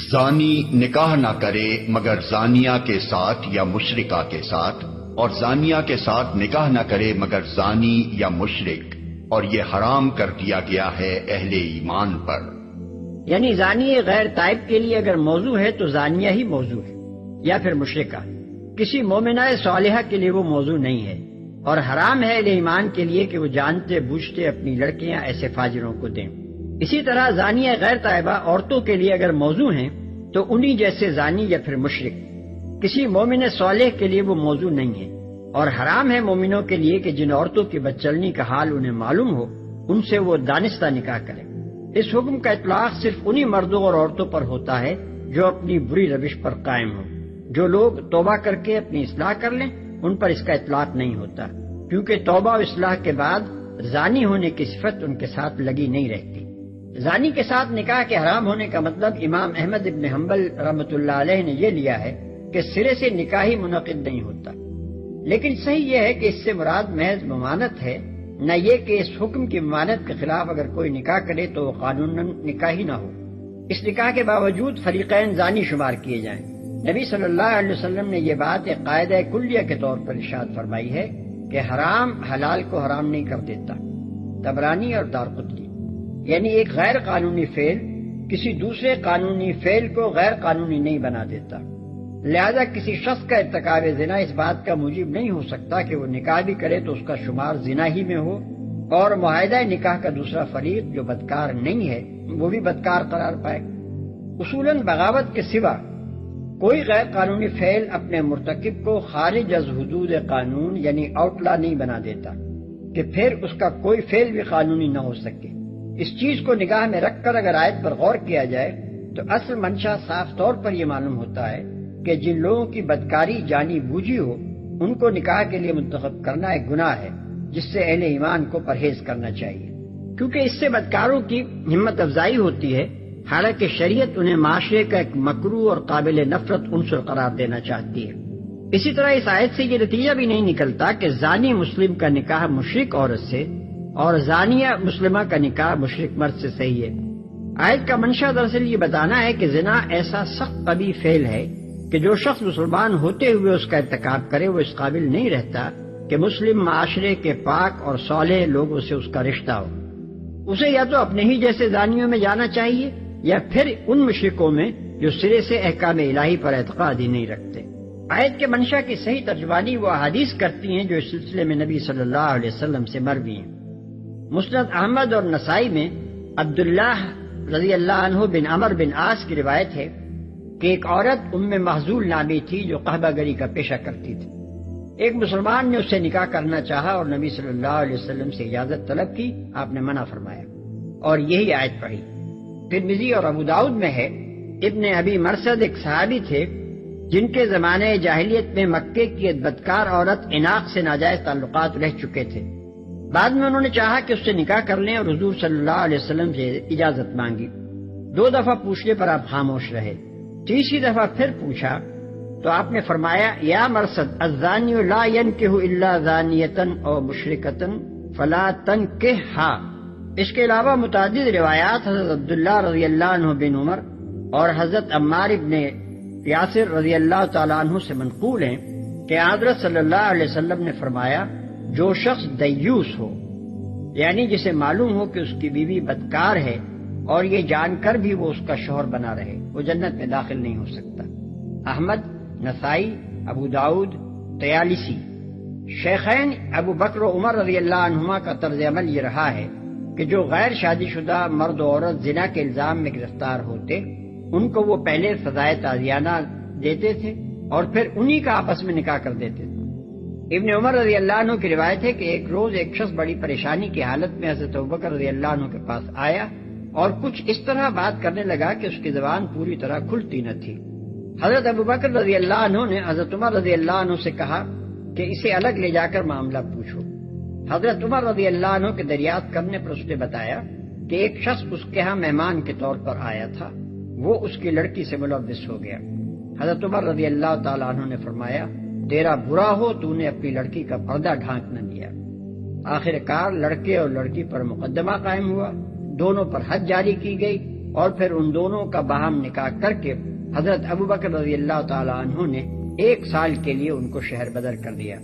زانی نکاح نہ کرے مگر زانیہ کے ساتھ یا مشرکہ کے ساتھ، اور زانیہ کے ساتھ نکاح نہ کرے مگر زانی یا مشرک، اور یہ حرام کر دیا گیا ہے اہل ایمان پر۔ یعنی زانی غیر تائب کے لیے اگر موضوع ہے تو زانیہ ہی موضوع ہے، یا پھر مشرکہ۔ کسی مومنہ صالحہ کے لیے وہ موضوع نہیں ہے، اور حرام ہے اہل ایمان کے لیے کہ وہ جانتے بوجھتے اپنی لڑکیاں ایسے فاجروں کو دیں۔ اسی طرح زانیہ غیر طیبہ عورتوں کے لیے اگر موضوع ہیں تو انہی جیسے زانی یا پھر مشرک۔ کسی مومن صالح کے لیے وہ موضوع نہیں ہے، اور حرام ہے مومنوں کے لیے کہ جن عورتوں کی بدچلنی کا حال انہیں معلوم ہو ان سے وہ دانستہ نکاح کریں۔ اس حکم کا اطلاق صرف انہی مردوں اور عورتوں پر ہوتا ہے جو اپنی بری روش پر قائم ہو۔ جو لوگ توبہ کر کے اپنی اصلاح کر لیں ان پر اس کا اطلاق نہیں ہوتا، کیونکہ توبہ و اصلاح کے بعد زانی ہونے کی صفت ان کے ساتھ لگی نہیں رہتی۔ زانی کے ساتھ نکاح کے حرام ہونے کا مطلب امام احمد ابن حنبل رحمۃ اللہ علیہ نے یہ لیا ہے کہ سرے سے نکاح ہی منعقد نہیں ہوتا، لیکن صحیح یہ ہے کہ اس سے مراد محض ممانت ہے، نہ یہ کہ اس حکم کی ممانت کے خلاف اگر کوئی نکاح کرے تو وہ قانوناً نکاح ہی نہ ہو۔ اس نکاح کے باوجود فریقین زانی شمار کیے جائیں۔ نبی صلی اللہ علیہ وسلم نے یہ بات ایک قاعدہ کلیہ کے طور پر ارشاد فرمائی ہے کہ حرام حلال کو حرام نہیں کر دیتا، طبرانی اور دارقطنی۔ یعنی ایک غیر قانونی فعل کسی دوسرے قانونی فعل کو غیر قانونی نہیں بنا دیتا، لہذا کسی شخص کا ارتکاب زنا اس بات کا موجب نہیں ہو سکتا کہ وہ نکاح بھی کرے تو اس کا شمار زنا ہی میں ہو، اور معاہدہ نکاح کا دوسرا فریق جو بدکار نہیں ہے وہ بھی بدکار قرار پائے۔ اصولاً بغاوت کے سوا کوئی غیر قانونی فعل اپنے مرتکب کو خارج از حدود قانون یعنی آؤٹلا نہیں بنا دیتا کہ پھر اس کا کوئی فعل بھی قانونی نہ ہو سکے۔ اس چیز کو نگاہ میں رکھ کر اگر آیت پر غور کیا جائے تو اصل منشا صاف طور پر یہ معلوم ہوتا ہے کہ جن لوگوں کی بدکاری جانی بوجھی ہو ان کو نکاح کے لیے منتخب کرنا ایک گناہ ہے جس سے اہل ایمان کو پرہیز کرنا چاہیے، کیونکہ اس سے بدکاروں کی ہمت افزائی ہوتی ہے، حالانکہ شریعت انہیں معاشرے کا ایک مکروہ اور قابل نفرت عنصر قرار دینا چاہتی ہے۔ اسی طرح اس آیت سے یہ نتیجہ بھی نہیں نکلتا کہ زانی مسلم کا نکاح مشرک عورت سے اور زانیہ مسلمہ کا نکاح مشرک مرد سے صحیح ہے۔ آیت کا منشا دراصل یہ بتانا ہے کہ زنا ایسا سخت قبیح فعل ہے کہ جو شخص مسلمان ہوتے ہوئے اس کا ارتکاب کرے وہ اس قابل نہیں رہتا کہ مسلم معاشرے کے پاک اور صالح لوگوں سے اس کا رشتہ ہو۔ اسے یا تو اپنے ہی جیسے زانیوں میں جانا چاہیے یا پھر ان مشرکوں میں جو سرے سے احکام الہی پر اعتقاد ہی نہیں رکھتے۔ آیت کے منشا کی صحیح ترجمانی وہ احادیث کرتی ہیں جو اس سلسلے میں نبی صلی اللہ علیہ وسلم سے مروی ہیں۔ مسند احمد اور نسائی میں عبداللہ رضی اللہ عنہ بن عمر بن عاص کی روایت ہے کہ ایک عورت ام محزول نامی تھی جو قحبہ گری کا پیشہ کرتی تھی۔ ایک مسلمان نے اس سے نکاح کرنا چاہا اور نبی صلی اللہ علیہ وسلم سے اجازت طلب کی، آپ نے منع فرمایا اور یہی آیت پڑھی۔ ترمذی اور ابو داؤد میں ہے ابن ابی مرثد ایک صحابی تھے جن کے زمانے جاہلیت میں مکے کی ایک بدکار عورت عناق سے ناجائز تعلقات رہ چکے تھے۔ بعد میں انہوں نے چاہا کہ اس سے نکاح کر لیں اور حضور صلی اللہ علیہ وسلم سے اجازت مانگی۔ 2 دفعہ پوچھنے پر آپ خاموش رہے، تیسری دفعہ پھر پوچھا تو آپ نے فرمایا یا مرثد الزانی لا ينکح الا زانیۃ او مشرکۃ فلا تنکحھا۔ اس کے علاوہ متعدد روایات حضرت عبداللہ رضی اللہ عنہ بن عمر اور حضرت عمار ابن یاسر رضی اللہ تعالیٰ عنہ سے منقول ہیں کہ حضرت صلی اللہ علیہ وسلم نے فرمایا جو شخص دیوس ہو یعنی جسے معلوم ہو کہ اس کی بیوی بدکار ہے اور یہ جان کر بھی وہ اس کا شوہر بنا رہے وہ جنت میں داخل نہیں ہو سکتا۔ احمد، نسائی، ابو داؤد، طیالسی۔ شیخین ابو بکر و عمر رضی اللہ عنہما کا طرز عمل یہ رہا ہے کہ جو غیر شادی شدہ مرد و عورت زنا کے الزام میں گرفتار ہوتے ان کو وہ پہلے سزائے تعزیرانہ دیتے تھے اور پھر انہی کا آپس میں نکاح کر دیتے تھے۔ ابن عمر رضی اللہ عنہ کی روایت ہے کہ ایک روز ایک شخص بڑی پریشانی کی حالت میں حضرت ابوبکر رضی اللہ عنہ کے پاس آیا اور کچھ اس طرح بات کرنے لگا کہ اس کی زبان پوری طرح کھلتی نہ تھی۔ حضرت ابوبکر رضی اللہ عنہ نے حضرت عمر رضی اللہ عنہ سے کہا کہ اسے الگ لے جا کر معاملہ پوچھو۔ حضرت عمر رضی اللہ عنہ کے دریافت کرنے پر اس نے بتایا کہ ایک شخص اس کے ہاں مہمان کے طور پر آیا تھا، وہ اس کی لڑکی سے ملوث ہو گیا۔ حضرت عمر رضی اللہ تعالیٰ عنہ نے فرمایا تیرا برا ہو تو نے اپنی لڑکی کا پردہ ڈھانک نہ دیا۔ آخر کار لڑکے اور لڑکی پر مقدمہ قائم ہوا، دونوں پر حد جاری کی گئی اور پھر ان دونوں کا باہم نکاح کر کے حضرت ابو بکر رضی اللہ تعالی عنہ نے 1 سال کے لیے ان کو شہر بدر کر دیا۔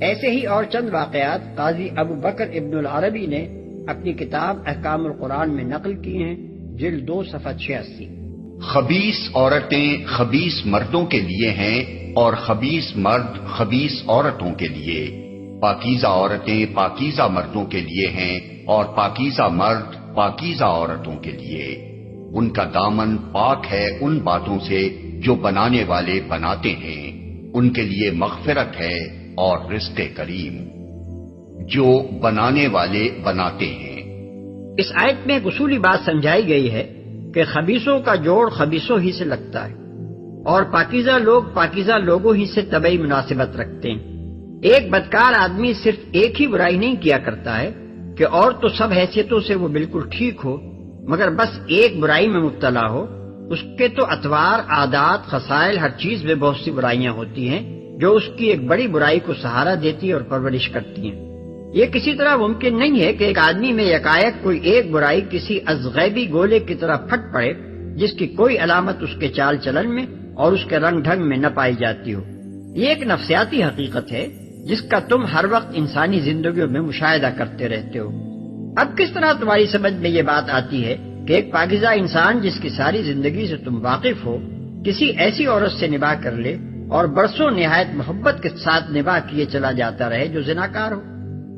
ایسے ہی اور چند واقعات قاضی ابو بکر ابن العربی نے اپنی کتاب احکام القرآن میں نقل کی ہیں، جلد 2 صفحہ 86۔ خبیث عورتیں خبیث مردوں کے لیے ہیں اور خبیث مرد خبیث عورتوں کے لیے۔ پاکیزہ عورتیں پاکیزہ مردوں کے لیے ہیں اور پاکیزہ مرد پاکیزہ عورتوں کے لیے۔ ان کا دامن پاک ہے ان باتوں سے جو بنانے والے بناتے ہیں، ان کے لیے مغفرت ہے اور رزق کریم۔ جو بنانے والے بناتے ہیں۔ اس آیت میں ایک اصولی بات سمجھائی گئی ہے کہ خبیثوں کا جوڑ خبیثوں ہی سے لگتا ہے اور پاکیزہ لوگ پاکیزہ لوگوں ہی سے طبعی مناسبت رکھتے ہیں۔ ایک بدکار آدمی صرف ایک ہی برائی نہیں کیا کرتا ہے کہ اور تو سب حیثیتوں سے وہ بالکل ٹھیک ہو، مگر بس ایک برائی میں مبتلا ہو۔ اس کے تو اطوار، عادات، خصائل، ہر چیز میں بہت سی برائیاں ہوتی ہیں جو اس کی ایک بڑی برائی کو سہارا دیتی اور پرورش کرتی ہیں۔ یہ کسی طرح ممکن نہیں ہے کہ ایک آدمی میں یکایک کوئی ایک برائی کسی ازغیبی گولے کی طرح پھٹ پڑے جس کی کوئی علامت اس کے چال چلن میں اور اس کے رنگ ڈھنگ میں نہ پائی جاتی ہو۔ یہ ایک نفسیاتی حقیقت ہے جس کا تم ہر وقت انسانی زندگیوں میں مشاہدہ کرتے رہتے ہو۔ اب کس طرح تمہاری سمجھ میں یہ بات آتی ہے کہ ایک پاکیزہ انسان جس کی ساری زندگی سے تم واقف ہو کسی ایسی عورت سے نباہ کر لے اور برسوں نہایت محبت کے ساتھ نباہ کیے چلا جاتا رہے جو زناکار ہو؟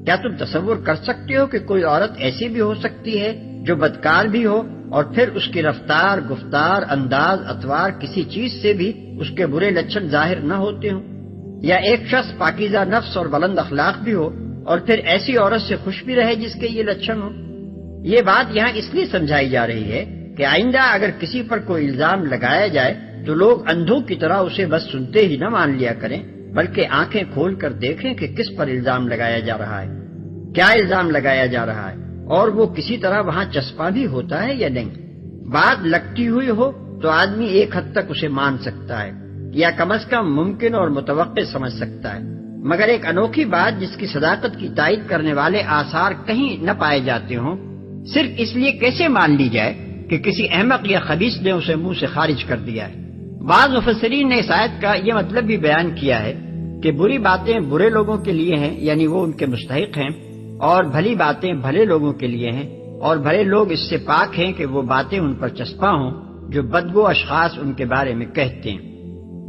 کیا تم تصور کر سکتے ہو کہ کوئی عورت ایسی بھی ہو سکتی ہے جو بدکار بھی ہو اور پھر اس کی رفتار، گفتار، انداز، اطوار کسی چیز سے بھی اس کے برے لچھن ظاہر نہ ہوتے ہوں؟ یا ایک شخص پاکیزہ نفس اور بلند اخلاق بھی ہو اور پھر ایسی عورت سے خوش بھی رہے جس کے یہ لچھن ہو؟ یہ بات یہاں اس لیے سمجھائی جا رہی ہے کہ آئندہ اگر کسی پر کوئی الزام لگایا جائے تو لوگ اندھوں کی طرح اسے بس سنتے ہی نہ مان لیا کریں، بلکہ آنکھیں کھول کر دیکھیں کہ کس پر الزام لگایا جا رہا ہے، کیا الزام لگایا جا رہا ہے، اور وہ کسی طرح وہاں چسپاں بھی ہوتا ہے یا نہیں۔ بات لگتی ہوئی ہو تو آدمی ایک حد تک اسے مان سکتا ہے یا کم از کم ممکن اور متوقع سمجھ سکتا ہے، مگر ایک انوکھی بات جس کی صداقت کی تائید کرنے والے آثار کہیں نہ پائے جاتے ہوں، صرف اس لیے کیسے مان لی جائے کہ کسی احمق یا خبیث نے اسے منہ سے خارج کر دیا ہے؟ بعض مفسرین نے اس آیت کا یہ مطلب بھی بیان کیا ہے کہ بری باتیں برے لوگوں کے لیے ہیں، یعنی وہ ان کے مستحق ہیں، اور بھلی باتیں بھلے لوگوں کے لیے ہیں، اور بھلے لوگ اس سے پاک ہیں کہ وہ باتیں ان پر چسپاں ہوں جو بدگو اشخاص ان کے بارے میں کہتے ہیں۔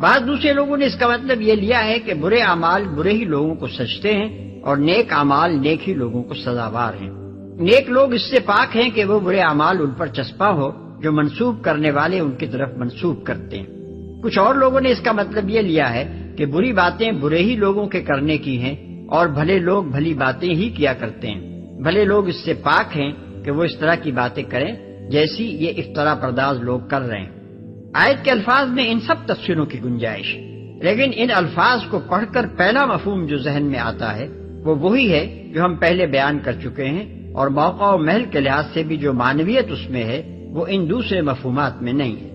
بعض دوسرے لوگوں نے اس کا مطلب یہ لیا ہے کہ برے اعمال برے ہی لوگوں کو سجتے ہیں اور نیک اعمال نیک ہی لوگوں کو سزاوار ہیں۔ نیک لوگ اس سے پاک ہیں کہ وہ برے اعمال ان پر چسپاں ہو جو منسوب کرنے والے ان کی طرف منسوب کرتے ہیں۔ کچھ اور لوگوں نے اس کا مطلب یہ لیا ہے کہ بری باتیں برے ہی لوگوں کے کرنے کی ہیں اور بھلے لوگ بھلی باتیں ہی کیا کرتے ہیں۔ بھلے لوگ اس سے پاک ہیں کہ وہ اس طرح کی باتیں کریں جیسی یہ افترا پرداز لوگ کر رہے ہیں۔ آیت کے الفاظ میں ان سب تفسیروں کی گنجائش، لیکن ان الفاظ کو پڑھ کر پہلا مفہوم جو ذہن میں آتا ہے وہ وہی ہے جو ہم پہلے بیان کر چکے ہیں، اور موقع و محل کے لحاظ سے بھی جو معنویت اس میں ہے وہ ان دوسرے مفہومات میں نہیں ہے۔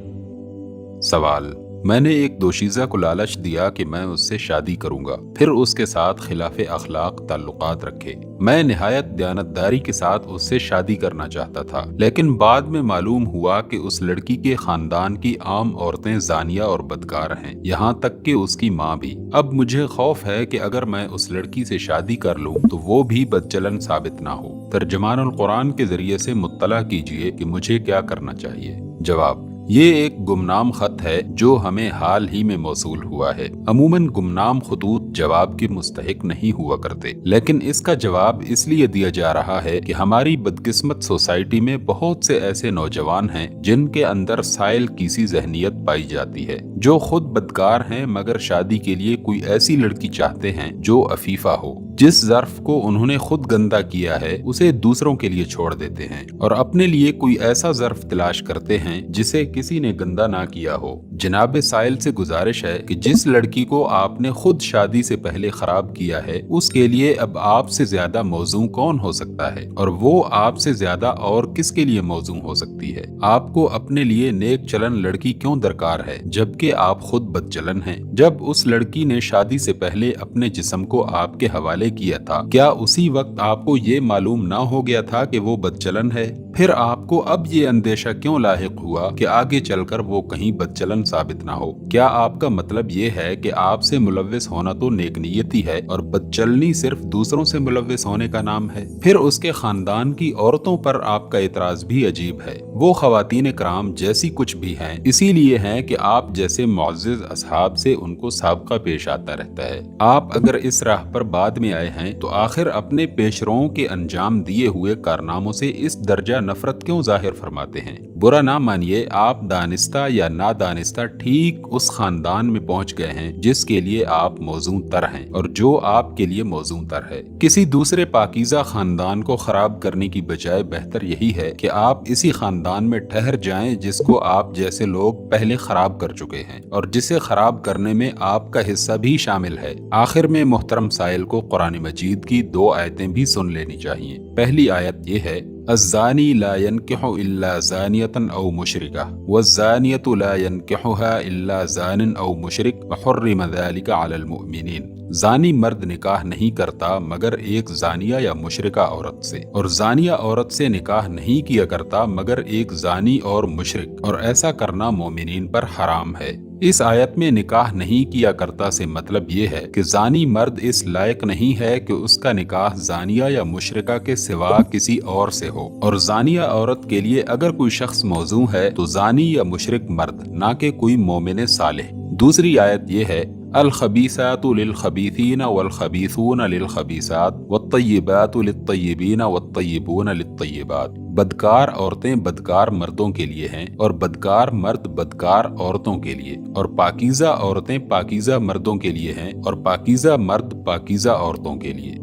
سوال: میں نے ایک دوشیزہ کو لالچ دیا کہ میں اس سے شادی کروں گا، پھر اس کے ساتھ خلاف اخلاق تعلقات رکھے۔ میں نہایت دیانتداری کے ساتھ اس سے شادی کرنا چاہتا تھا، لیکن بعد میں معلوم ہوا کہ اس لڑکی کے خاندان کی عام عورتیں زانیہ اور بدکار ہیں، یہاں تک کہ اس کی ماں بھی۔ اب مجھے خوف ہے کہ اگر میں اس لڑکی سے شادی کر لوں تو وہ بھی بدچلن ثابت نہ ہو۔ ترجمان القرآن کے ذریعے سے مطلع کیجیے کہ مجھے کیا کرنا چاہیے۔ جواب: یہ ایک گمنام خط ہے جو ہمیں حال ہی میں موصول ہوا ہے۔ عموماً گمنام خطوط جواب کے مستحق نہیں ہوا کرتے، لیکن اس کا جواب اس لیے دیا جا رہا ہے کہ ہماری بدقسمت سوسائٹی میں بہت سے ایسے نوجوان ہیں جن کے اندر سائل کسی ذہنیت پائی جاتی ہے، جو خود بدکار ہیں مگر شادی کے لیے کوئی ایسی لڑکی چاہتے ہیں جو عفیفہ ہو۔ جس ظرف کو انہوں نے خود گندا کیا ہے اسے دوسروں کے لیے چھوڑ دیتے ہیں اور اپنے لیے کوئی ایسا ظرف تلاش کرتے ہیں جسے کسی نے گندا نہ کیا ہو۔ جناب سائل سے گزارش ہے کہ جس لڑکی کو آپ نے خود شادی سے پہلے خراب کیا ہے اس کے لیے اب آپ سے زیادہ موزوں کون ہو سکتا ہے، اور وہ آپ سے زیادہ اور کس کے لیے موزوں ہو سکتی ہے؟ آپ کو اپنے لیے نیک چلن لڑکی کیوں درکار ہے جبکہ آپ خود بدچلن ہیں۔ جب اس لڑکی نے شادی سے پہلے اپنے جسم کو آپ کے حوالے کیا تھا، کیا اسی وقت آپ کو یہ معلوم نہ ہو گیا تھا کہ وہ بدچلن ہے؟ پھر آپ کو اب یہ اندیشہ کیوں لاحق ہوا کہ آگے چل کر وہ کہیں بدچلن ثابت نہ ہو؟ کیا آپ کا مطلب یہ ہے کہ آپ سے ملوث ہونا تو نیک نیتی ہے اور بدچلنی صرف دوسروں سے ملوث ہونے کا نام ہے؟ پھر اس کے خاندان کی عورتوں پر آپ کا اعتراض بھی عجیب ہے۔ وہ خواتین کرام جیسی کچھ بھی ہیں، اسی لیے ہیں کہ آپ جیسے معزز اصحاب سے ان کو سابقہ پیش آتا رہتا ہے۔ آپ اگر اس راہ پر بعد میں آئے ہیں تو آخر اپنے پیشروؤں کے انجام دیے ہوئے کارناموں سے اس درجہ نفرت کیوں ظاہر فرماتے ہیں؟ برا نہ مانیے، آپ دانستہ یا نادانستہ ٹھیک اس خاندان میں پہنچ گئے ہیں جس کے لیے آپ موزوں تر ہیں اور جو آپ کے لیے موزوں تر ہے۔ کسی دوسرے پاکیزہ خاندان کو خراب کرنے کی بجائے بہتر یہی ہے کہ آپ اسی خاندان میں ٹھہر جائیں جس کو آپ جیسے لوگ پہلے خراب کر چکے ہیں اور جسے خراب کرنے میں آپ کا حصہ بھی شامل ہے۔ آخر میں محترم سائل کو قرآن مجید کی 2 آیتیں بھی سن لینی چاہیے۔ پہلی آیت یہ ہے: الزانی لا ينكح الا زانیة او مشرکہ والزانیة لا ينكحها الا زان او مشرک وحرم ذلك على المؤمنین۔ زانی مرد نکاح نہیں کرتا مگر ایک زانیہ یا مشرکہ عورت سے، اور زانیہ عورت سے نکاح نہیں کیا کرتا مگر ایک زانی اور مشرک، اور ایسا کرنا مومنین پر حرام ہے۔ اس آیت میں نکاح نہیں کیا کرتا سے مطلب یہ ہے کہ زانی مرد اس لائق نہیں ہے کہ اس کا نکاح زانیہ یا مشرکہ کے سوا کسی اور سے ہو، اور زانیہ عورت کے لیے اگر کوئی شخص موزوں ہے تو زانی یا مشرک مرد، نہ کہ کوئی مومن صالح۔ دوسری آیت یہ ہے: الخبیثات للخبیثین والخبیثون للخبیثات والطیبات للطیبین والطیبون للطیبات۔ بدکار عورتیں بدکار مردوں کے لیے ہیں اور بدکار مرد بدکار عورتوں کے لیے، اور پاکیزہ عورتیں پاکیزہ مردوں کے لیے ہیں اور پاکیزہ مرد پاکیزہ عورتوں کے لیے۔